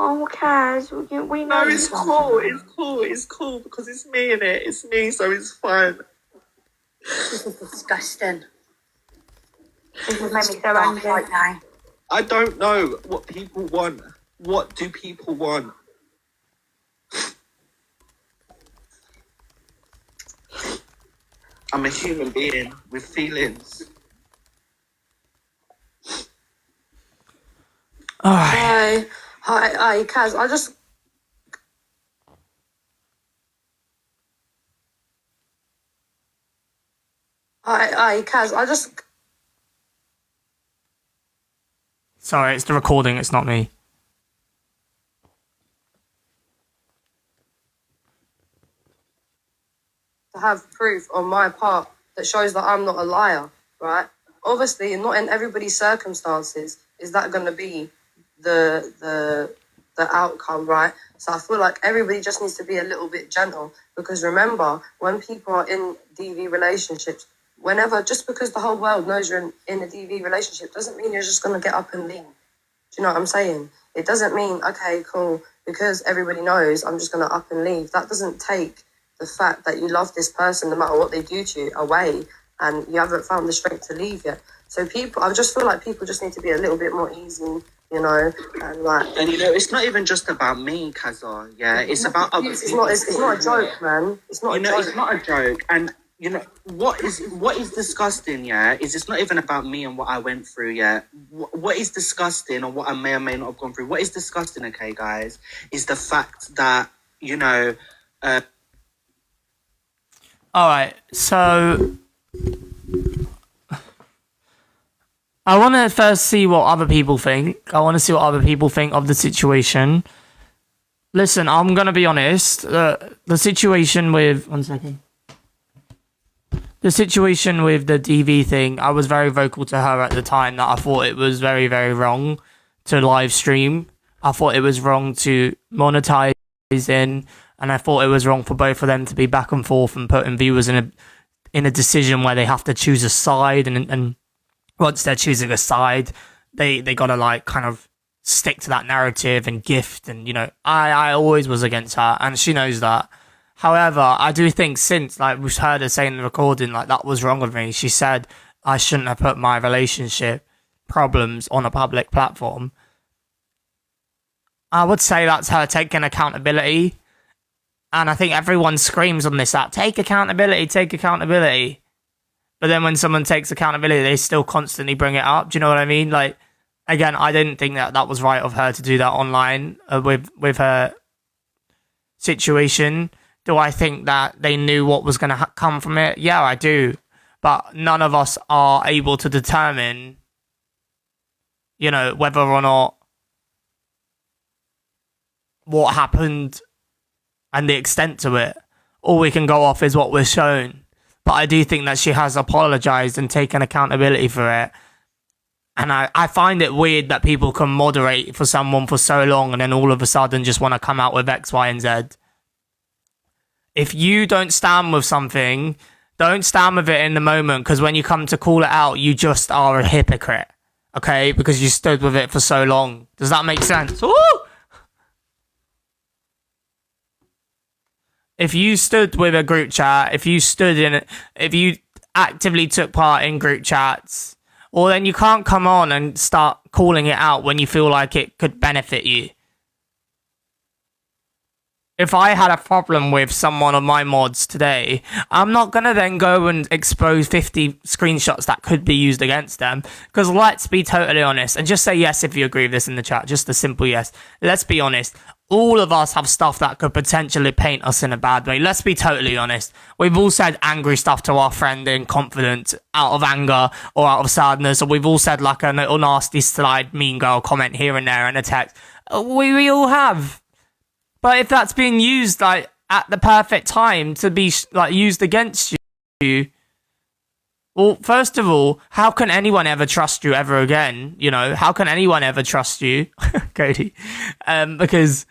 Oh, Kaz, we know. No, it's cool. It's cool. It's cool because it's me in it. It's me, so it's fun. This is disgusting. This has made me so angry right now. I don't know what people want. What do people want? I'm a human being with feelings. Hi, Kaz. Kaz. Sorry, it's the recording. It's not me. To have proof on my part that shows that I'm not a liar, right? Obviously, not in everybody's circumstances is that going to be the outcome, right? So I feel like everybody just needs to be a little bit gentle, because remember, when people are in DV relationships, just because the whole world knows you're in a DV relationship doesn't mean you're just going to get up and leave. Do you know what I'm saying? It doesn't mean, okay, cool, because everybody knows I'm just going to up and leave. That doesn't take the fact that you love this person no matter what they do to you away, and you haven't found the strength to leave yet. So I just feel like people just need to be a little bit more easy, you know, and like... And, you know, it's not even just about me, Kazar, yeah? It's about other people. It's not a joke, man. It's not a joke. It's not a joke. And, you know, what is disgusting, yeah, is it's not even about me and what I went through, yeah? What is disgusting, or what I may or may not have gone through, what is disgusting, okay, guys, is the fact that, you know... Alright, so... I want to first see what other people think. I want to see what other people think of the situation. Listen, I'm going to be honest. The situation with... One second. The situation with the DV thing, I was very vocal to her at the time that I thought it was very, very wrong to live stream. I thought it was wrong to monetize in, and I thought it was wrong for both of them to be back and forth and putting viewers in a decision where they have to choose a side, and once they're choosing a side, they gotta like kind of stick to that narrative and gift, and you know, I always was against her, and she knows that. However, I do think since, like, we've heard her say in the recording, like, that was wrong with me. She said I shouldn't have put my relationship problems on a public platform. I would say that's her taking accountability. And I think everyone screams on this app, take accountability, take accountability. But then when someone takes accountability, they still constantly bring it up. Do you know what I mean? Like, again, I didn't think that was right of her to do that online with her situation. Do I think that they knew what was going to come from it? Yeah, I do. But none of us are able to determine, you know, whether or not what happened and the extent to it. All we can go off is what we're shown. But I do think that she has apologized and taken accountability for it. And I find it weird that people can moderate for someone for so long and then all of a sudden just want to come out with X, Y, and Z. If you don't stand with something, don't stand with it in the moment, because when you come to call it out, you just are a hypocrite, okay? Because you stood with it for so long. Does that make sense? Woo! If you stood with a group chat, if you actively took part in group chats, well, then you can't come on and start calling it out when you feel like it could benefit you. If I had a problem with someone of my mods today, I'm not going to then go and expose 50 screenshots that could be used against them. Because let's be totally honest, and just say yes if you agree with this in the chat, just a simple yes. Let's be honest, all of us have stuff that could potentially paint us in a bad way. Let's be totally honest. We've all said angry stuff to our friend in confidence, out of anger or out of sadness, or we've all said like a little nasty slide mean girl comment here and there in a text. We all have. But if that's being used like at the perfect time to be like used against you, well, first of all, how can anyone ever trust you ever again? You know, how can anyone ever trust you, Cody? Because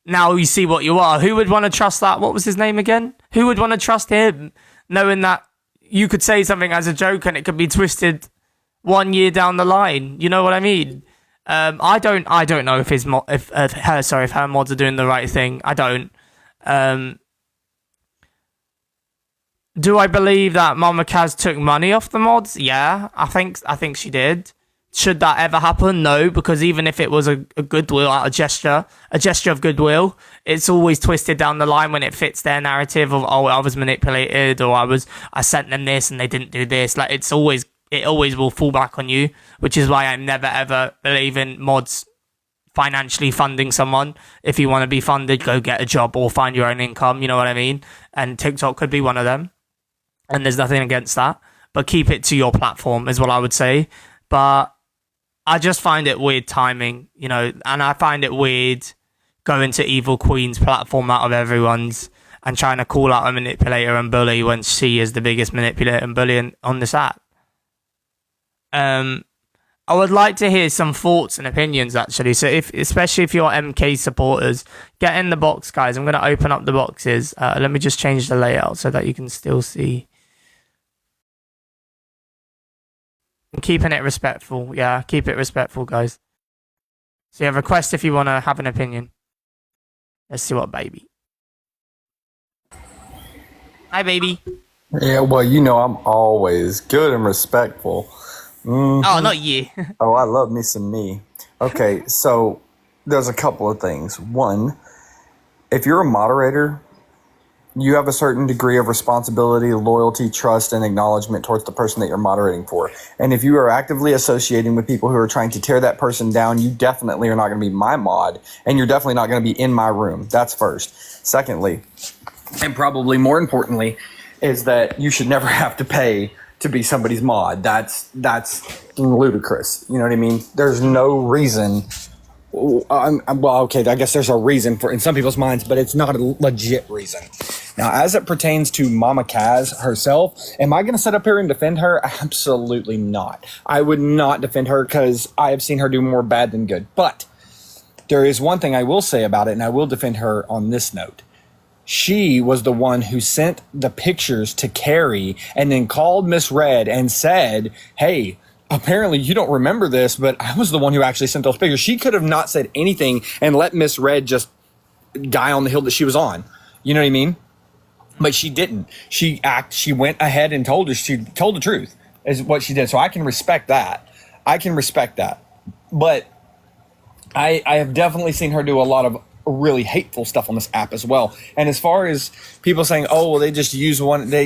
now you see what you are. Who would want to trust that? What was his name again? Who would want to trust him, knowing that you could say something as a joke and it could be twisted 1 year down the line? You know what I mean? I don't know if if her mods are doing the right thing. I don't. Do I believe that Mama Kaz took money off the mods? Yeah, I think she did. Should that ever happen? No, because even if it was a goodwill, like a gesture of goodwill, it's always twisted down the line when it fits their narrative of, oh, I was manipulated, or I sent them this and they didn't do this. Like it always will fall back on you, which is why I never ever believe in mods financially funding someone. If you want to be funded, go get a job or find your own income. You know what I mean? And TikTok could be one of them. And there's nothing against that, but keep it to your platform is what I would say. But I just find it weird timing, you know, and I find it weird going to Evil Queen's platform out of everyone's and trying to call out a manipulator and bully when she is the biggest manipulator and bully on this app. I would like to hear some thoughts and opinions, actually. So, especially if you're MK supporters, get in the box, guys. I'm going to open up the boxes. Let me just change the layout so that you can still see. I'm keeping it respectful. Yeah, keep it respectful, guys. So, yeah, request if you want to have an opinion. Let's see what, baby. Hi, baby. Yeah, well, you know, I'm always good and respectful. Oh, not you. Oh, I love me some me. Okay, so there's a couple of things. One, if you're a moderator, you have a certain degree of responsibility, loyalty, trust, and acknowledgement towards the person that you're moderating for. And if you are actively associating with people who are trying to tear that person down, you definitely are not going to be my mod, and you're definitely not going to be in my room. That's first. Secondly, and probably more importantly, is that you should never have to pay to be somebody's mod. That's ludicrous. You know what I mean? There's no reason. Well, okay, I guess there's a reason for in some people's minds, but it's not a legit reason. Now, as it pertains to Mama Kaz herself, am I going to sit up here and defend her? Absolutely not. I would not defend her because I have seen her do more bad than good. But there is one thing I will say about it, and I will defend her on this note. She was the one who sent the pictures to Carrie and then called Miss Red and said, hey, apparently you don't remember this, but I was the one who actually sent those pictures. She could have not said anything and let Miss Red just die on the hill that she was on. You know what I mean? But she didn't. She went ahead and told her. She told the truth is what she did. So I can respect that. But I have definitely seen her do a lot of really hateful stuff on this app as well. And as far as people saying, oh, well, they just use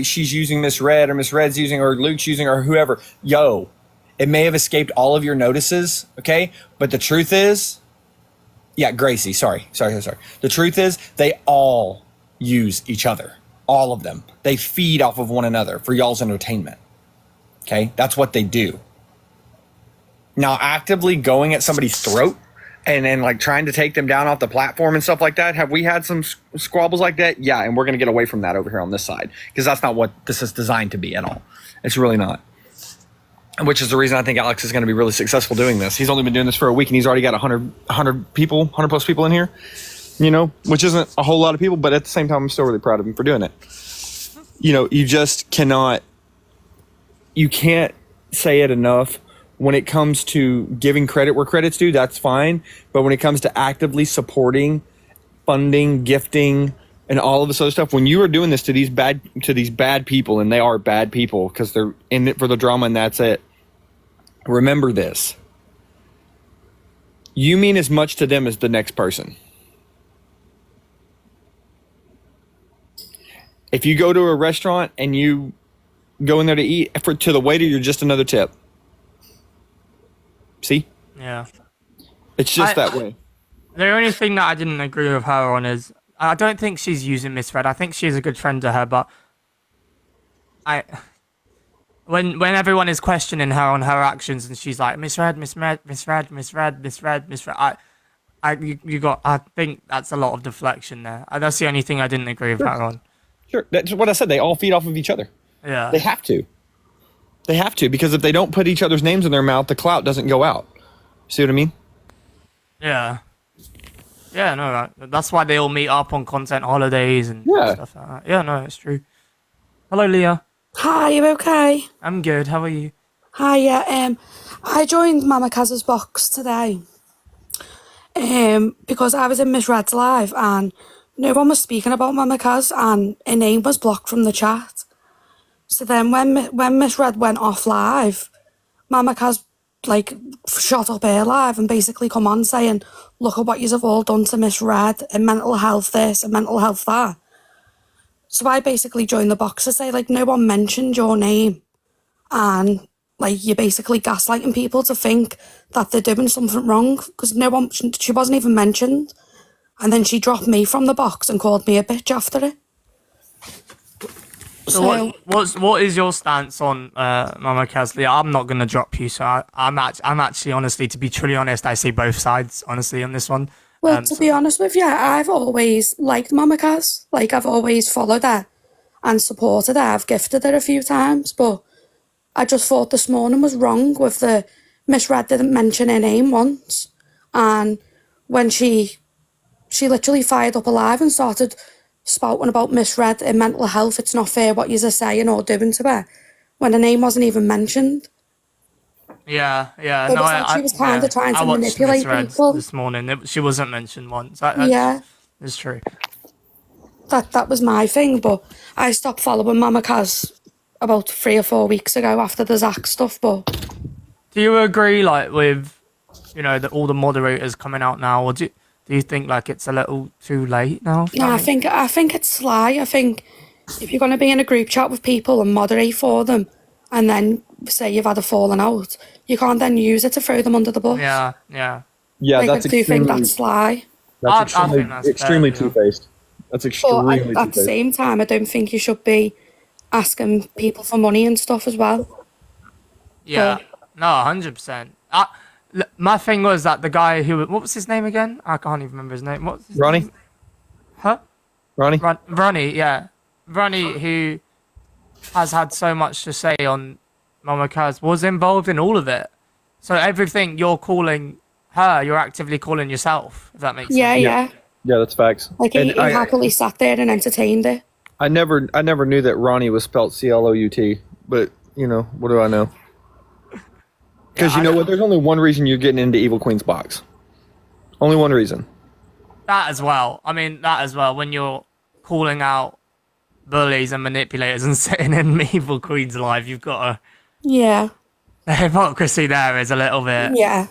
she's using Miss Red, or Miss Red's using, or Luke's using, or whoever. Yo, it may have escaped all of your notices, okay? But the truth is, yeah, Gracie, sorry. The truth is, they all use each other. All of them. They feed off of one another for y'all's entertainment. Okay? That's what they do. Now, actively going at somebody's throat and then like trying to take them down off the platform and stuff like that. Have we had some squabbles like that? Yeah, and we're going to get away from that over here on this side because that's not what this is designed to be at all. It's really not. Which is the reason I think Alex is going to be really successful doing this. He's only been doing this for a week and he's already got 100 plus people in here, you know, which isn't a whole lot of people, but at the same time, I'm still really proud of him for doing it. You know, you can't say it enough. When it comes to giving credit where credit's due, that's fine. But when it comes to actively supporting, funding, gifting, and all of this other stuff, when you are doing this to these bad people, and they are bad people because they're in it for the drama and that's it, remember this. You mean as much to them as the next person. If you go to a restaurant and you go in there to eat, to the waiter, you're just another tip. See? Yeah. It's just that way. The only thing that I didn't agree with her on is I don't think she's using Miss Red. I think she's a good friend to her, but when everyone is questioning her on her actions and she's like Miss Red, I think that's a lot of deflection there. That's the only thing I didn't agree with her on. Sure. That's what I said. They all feed off of each other. Yeah. They have to. Because if they don't put each other's names in their mouth, the clout doesn't go out. See what I mean? Yeah. Yeah, no, that's why they all meet up on content holidays and stuff like that. Yeah, no, it's true. Hello, Leah. Hi, you okay? I'm good. How are you? Hi, yeah. I joined Mama Kaz's box today because I was in Miss Red's live and no one was speaking about Mama Kaz and her name was blocked from the chat. So then when Miss Red went off live, Mama Kaz like shot up her live and basically come on saying, look at what you've all done to Miss Red and mental health this and mental health that. So I basically joined the box to say like no one mentioned your name and like you're basically gaslighting people to think that they're doing something wrong because she wasn't even mentioned. And then she dropped me from the box and called me a bitch after it. So what is your stance on Mama Kesley? I'm not gonna drop you, so I'm actually honestly, to be truly honest, I see both sides honestly on this one. Well, to be honest with you, I've always liked Mama Kaz. Like I've always followed her and supported her. I've gifted her a few times, but I just thought this morning was wrong with the Miss Red didn't mention her name once, and when she literally fired up alive and started spouting about Miss Red and mental health. It's not fair what you're saying or doing to her when her name wasn't even mentioned. Yeah. It was like she was kind of trying to manipulate people. This morning, she wasn't mentioned once. Yeah, it's true. That was my thing, but I stopped following Mama Kaz about 3 or 4 weeks ago after the Zach stuff. But do you agree, like with all the moderators coming out now, or do you think like it's a little too late now? No, I think it's sly. I think if you're going to be in a group chat with people and moderate for them, and then say you've had a falling out, you can't then use it to throw them under the bus. Yeah. Like, that's I do think that's sly. That's I think that's extremely fair, two-faced. That's extremely But two-faced. at the same time, I don't think you should be asking people for money and stuff as well. Yeah, no, 100%. My thing was that the guy what was his name again? I can't even remember his name. What's his Ronnie? name? Huh? Ronnie? Ronnie, yeah. Ronnie, who has had so much to say on Mama Kaz, was involved in all of it. So everything you're calling her, you're actively calling yourself, if that makes sense. Yeah. Yeah, that's facts. Like he happily sat there and entertained it. I never knew that Ronnie was spelled Clout, but what do I know? Because you know what? There's only one reason you're getting into Evil Queen's box. Only one reason. That as well. I mean, that as well. When you're calling out bullies and manipulators and sitting in Evil Queen's live, you've got Yeah. the hypocrisy there is a little bit. Yeah.